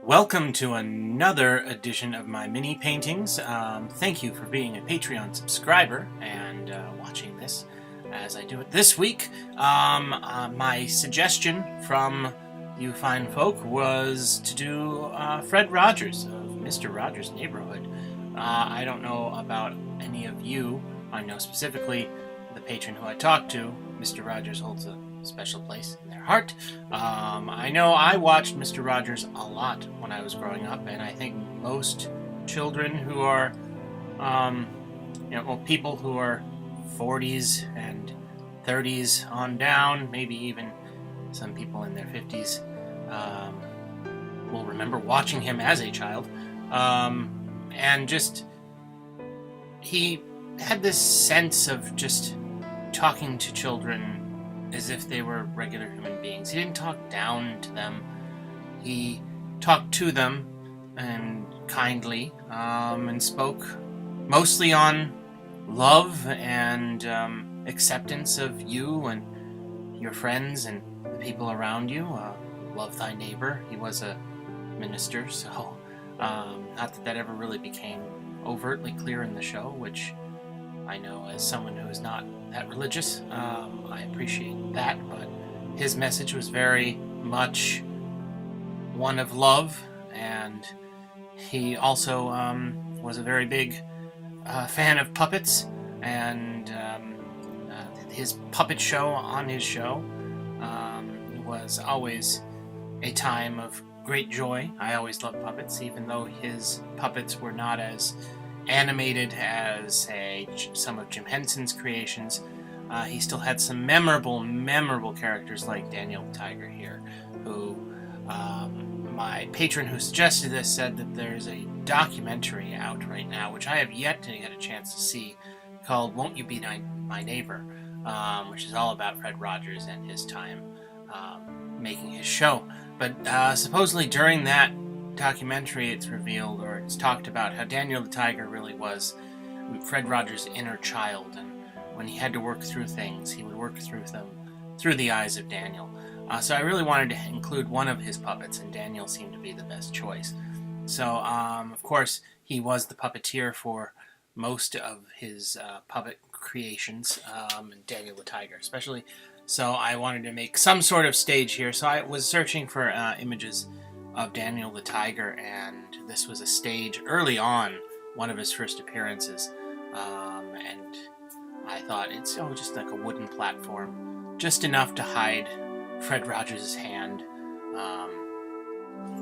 Welcome to another edition of my mini paintings. Thank you for being a Patreon subscriber and watching this as I do it this week. My suggestion from you fine folk was to do Fred Rogers of Mr. Rogers' Neighborhood. I don't know about any of you. I know specifically the patron who I talked to. Mr. Rogers holds a special place in their heart. I know I watched Mr. Rogers a lot when I was growing up, and I think most children who are, people who are 40s and 30s on down, maybe even some people in their 50s, will remember watching him as a child. And just, he had this sense of just talking to children as if they were regular human beings. He didn't talk down to them. He talked to them and kindly, and spoke mostly on love and acceptance of you and your friends and the people around you. Love thy neighbor. He was a minister, so not that ever really became overtly clear in the show, which I know as someone who is not that religious, I appreciate that, but his message was very much one of love, and he also was a very big fan of puppets, and his puppet show on his show was always a time of great joy. I always loved puppets, even though his puppets were not as animated as, say, some of Jim Henson's creations. He still had some memorable characters like Daniel the Tiger here, who my patron who suggested this said that there's a documentary out right now, which I have yet to get a chance to see, called Won't You Be My Neighbor, which is all about Fred Rogers and his time making his show. But supposedly during that documentary, it's revealed, or it's talked about, how Daniel the Tiger really was Fred Rogers' inner child, and when he had to work through things, he would work through them through the eyes of Daniel. So I really wanted to include one of his puppets, and Daniel seemed to be the best choice. So, of course, he was the puppeteer for most of his puppet creations, and Daniel the Tiger especially. So I wanted to make some sort of stage here. So I was searching for images of Daniel the Tiger, and this was a stage early on, one of his first appearances, and I thought it's just like a wooden platform, just enough to hide Fred Rogers' hand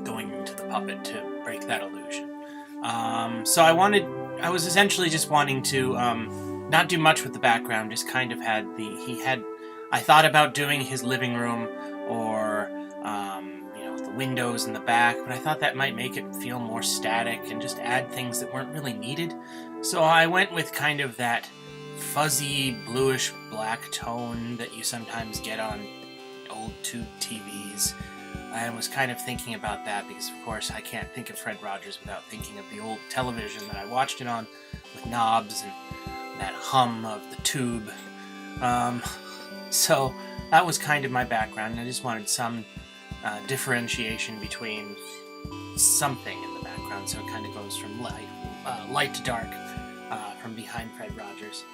going into the puppet to break that illusion. So I was essentially just wanting to not do much with the background, just kind of I thought about doing his living room or the windows in the back, but I thought that might make it feel more static and just add things that weren't really needed. So I went with kind of that fuzzy bluish black tone that you sometimes get on old tube TVs. I was kind of thinking about that because, of course, I can't think of Fred Rogers without thinking of the old television that I watched it on, with knobs and that hum of the tube. So that was kind of my background, and I just wanted some differentiation between something in the background, so it kind of goes from light to dark from behind Fred Rogers.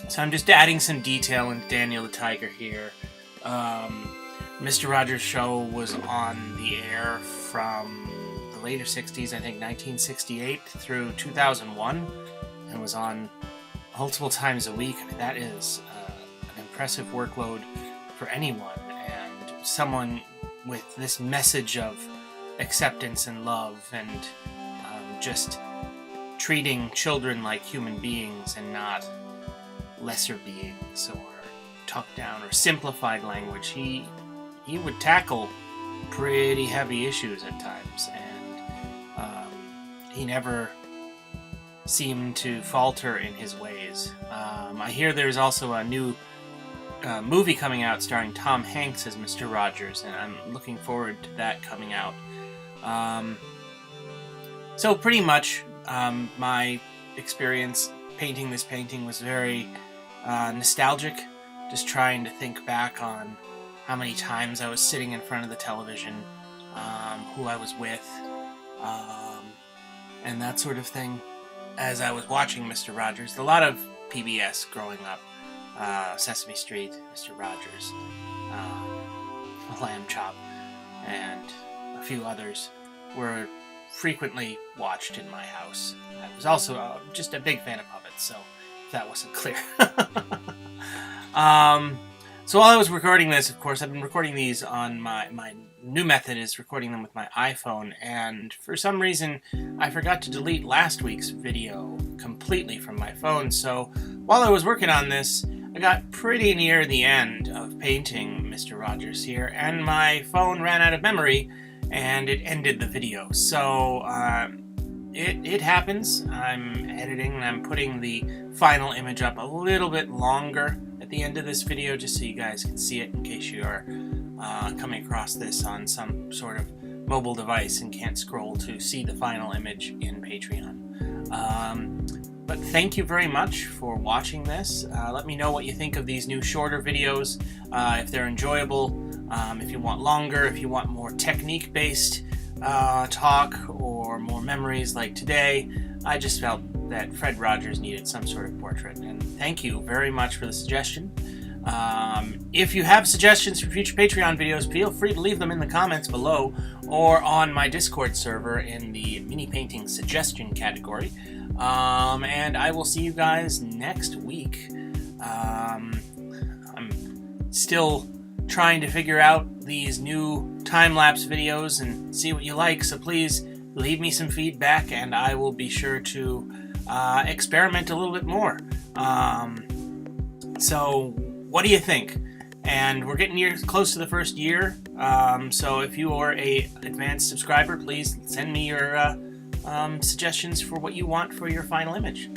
So I'm just adding some detail into Daniel the Tiger here. Mr. Rogers' show was on the air from the later 60s, I think 1968 through 2001, and was on multiple times a week. I mean, that is an impressive workload for anyone, and someone with this message of acceptance and love, and just treating children like human beings and not lesser beings, or talked down or simplified language. He would tackle pretty heavy issues at times, and he never seemed to falter in his ways. I hear there's also a new movie coming out starring Tom Hanks as Mr. Rogers, and I'm looking forward to that coming out. So pretty much my experience painting this painting was very nostalgic, just trying to think back on how many times I was sitting in front of the television who I was with, and that sort of thing. As I was watching Mr. Rogers, a lot of PBS growing up, Sesame Street, Mr. Rogers, Lamb Chop, and a few others were frequently watched in my house. I was also just a big fan of puppets, so if that wasn't clear. So while I was recording this, of course, I've been recording these on my new method is recording them with my iPhone, and for some reason I forgot to delete last week's video completely from my phone. So while I was working on this, I got pretty near the end of painting Mr. Rogers here, and my phone ran out of memory, and it ended the video. So it happens. I'm editing, and I'm putting the final image up a little bit longer at the end of this video, just so you guys can see it in case you are coming across this on some sort of mobile device and can't scroll to see the final image in Patreon. But thank you very much for watching this. Let me know what you think of these new shorter videos, if they're enjoyable, if you want longer, if you want more technique-based talk or more memories like today. I just felt that Fred Rogers needed some sort of portrait, and thank you very much for the suggestion. If you have suggestions for future Patreon videos, feel free to leave them in the comments below or on my Discord server in the mini painting suggestion category. And I will see you guys next week. I'm still trying to figure out these new time-lapse videos and see what you like, so please leave me some feedback and I will be sure to experiment a little bit more. So what do you think? And we're getting close to the first year, so if you are a advanced subscriber, please send me your suggestions for what you want for your final image.